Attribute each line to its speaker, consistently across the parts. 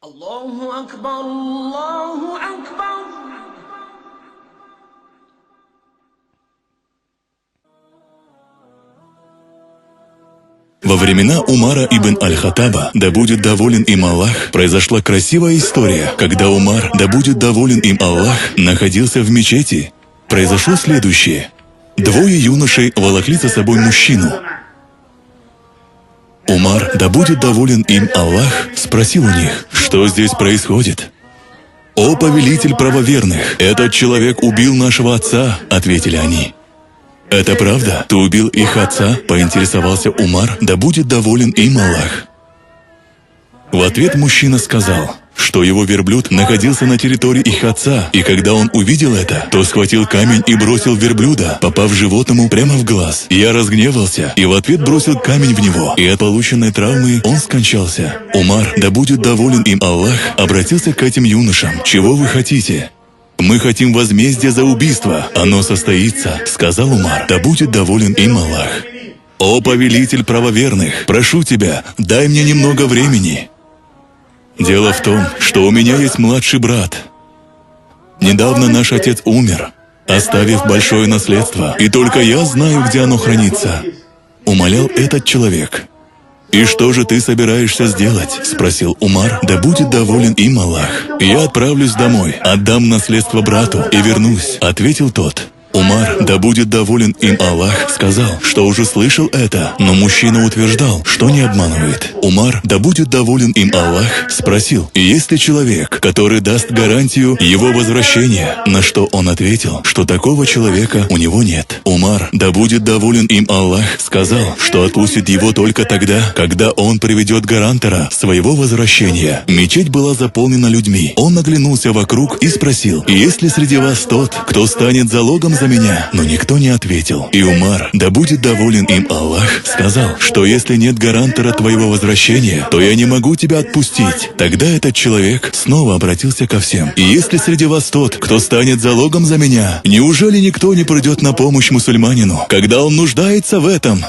Speaker 1: Аллаху Акбар, Аллаху Акбар.
Speaker 2: Во времена Умара ибн Аль-Хаттаба, да будет доволен им Аллах, произошла красивая история. Когда Умар, да будет доволен им Аллах, находился в мечети, произошло следующее. Двое юношей волокли за собой мужчину. Умар, да будет доволен им Аллах, спросил у них, что здесь происходит. «О повелитель правоверных, этот человек убил нашего отца», — ответили они. «Это правда? Ты убил их отца?» — поинтересовался Умар, да будет доволен им Аллах. В ответ мужчина сказал, что его верблюд находился на территории их отца, и когда он увидел это, то схватил камень и бросил верблюда, попав животному прямо в глаз. Я разгневался и в ответ бросил камень в него, и от полученной травмы он скончался. Умар, да будет доволен им Аллах, обратился к этим юношам. «Чего вы хотите?» «Мы хотим возмездия за убийство. Оно состоится», — сказал Умар, да будет доволен им Аллах. «О повелитель правоверных, прошу тебя, дай мне немного времени. Дело в том, что у меня есть младший брат. Недавно наш отец умер, оставив большое наследство, и только я знаю, где оно хранится», — умолял этот человек. «И что же ты собираешься сделать?» — спросил Умар, да будет доволен им Аллах. «Я отправлюсь домой, отдам наследство брату и вернусь», — ответил тот. Умар, да будет доволен им Аллах, сказал, что уже слышал это, но мужчина утверждал, что не обманывает. Умар, да будет доволен им Аллах, спросил, есть ли человек, который даст гарантию его возвращения, на что он ответил, что такого человека у него нет. Умар, да будет доволен им Аллах, сказал, что отпустит его только тогда, когда он приведет гарантора своего возвращения. Мечеть была заполнена людьми. Он оглянулся вокруг и спросил, есть ли среди вас тот, кто станет залогом за меня, но никто не ответил. И Умар, да будет доволен им Аллах, сказал, что если нет гарантора твоего возвращения, то я не могу тебя отпустить. Тогда этот человек снова обратился ко всем. И если среди вас тот, кто станет залогом за меня, неужели никто не придет на помощь мусульманину, когда он нуждается в этом?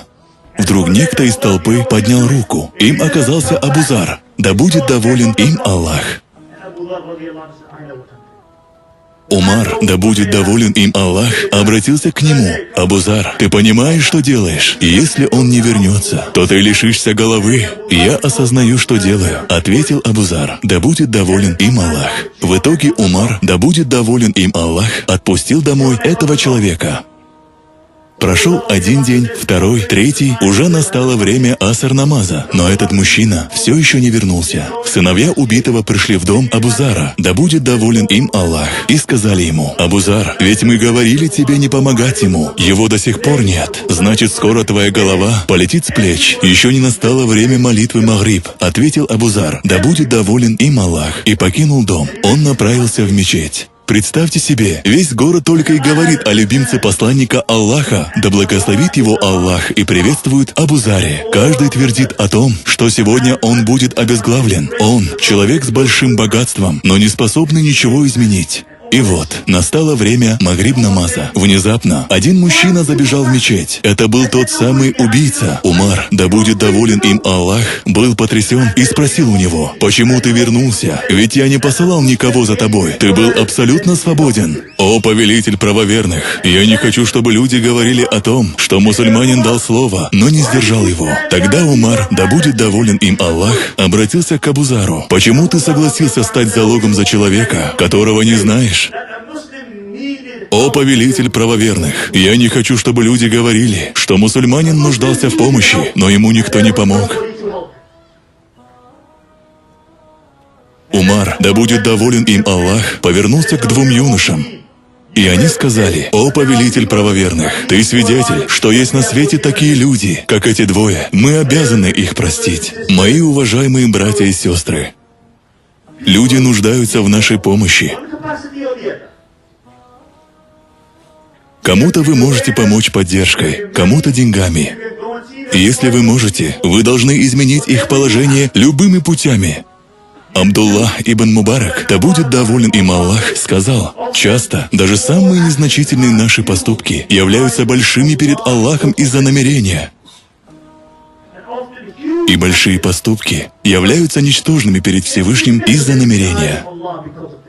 Speaker 2: Вдруг некто из толпы поднял руку. Им оказался Абу Зар, да будет доволен им Аллах. Умар, да будет доволен им Аллах, обратился к нему. «Абу Зар, ты понимаешь, что делаешь? И если он не вернется, то ты лишишься головы». «Я осознаю, что делаю», — ответил Абу Зар, да будет доволен им Аллах. В итоге Умар, да будет доволен им Аллах, отпустил домой этого человека. Прошел один день, второй, третий, уже настало время аср-намаза, но этот мужчина все еще не вернулся. Сыновья убитого пришли в дом Абу Зара, да будет доволен им Аллах, и сказали ему: «Абу Зар, ведь мы говорили тебе не помогать ему, его до сих пор нет, значит скоро твоя голова полетит с плеч, еще не настало время молитвы Магриб», — ответил Абу Зар, да будет доволен им Аллах, и покинул дом. Он направился в мечеть. Представьте себе, весь город только и говорит о любимце посланника Аллаха, да благословит его Аллах и приветствует Абу Заре. Каждый твердит о том, что сегодня он будет обезглавлен. Он – человек с большим богатством, но не способный ничего изменить. И вот, настало время магриб-намаза. Внезапно один мужчина забежал в мечеть. Это был тот самый убийца. Умар, да будет доволен им Аллах, был потрясен и спросил у него: «Почему ты вернулся? Ведь я не посылал никого за тобой. Ты был абсолютно свободен». «О повелитель правоверных, я не хочу, чтобы люди говорили о том, что мусульманин дал слово, но не сдержал его». Тогда Умар, да будет доволен им Аллах, обратился к Абу Зару: «Почему ты согласился стать залогом за человека, которого не знаешь?» «О повелитель правоверных, я не хочу, чтобы люди говорили, что мусульманин нуждался в помощи, но ему никто не помог». Умар, да будет доволен им Аллах, повернулся к двум юношам. И они сказали: «О повелитель правоверных, ты свидетель, что есть на свете такие люди, как эти двое. Мы обязаны их простить. Мои уважаемые братья и сестры, люди нуждаются в нашей помощи. Кому-то вы можете помочь поддержкой, кому-то деньгами. Если вы можете, вы должны изменить их положение любыми путями». Абдуллах ибн Мубарак, да будет доволен им Аллах, сказал: «Часто даже самые незначительные наши поступки являются большими перед Аллахом из-за намерения. И большие поступки являются ничтожными перед Всевышним из-за намерения.
Speaker 3: Allah because of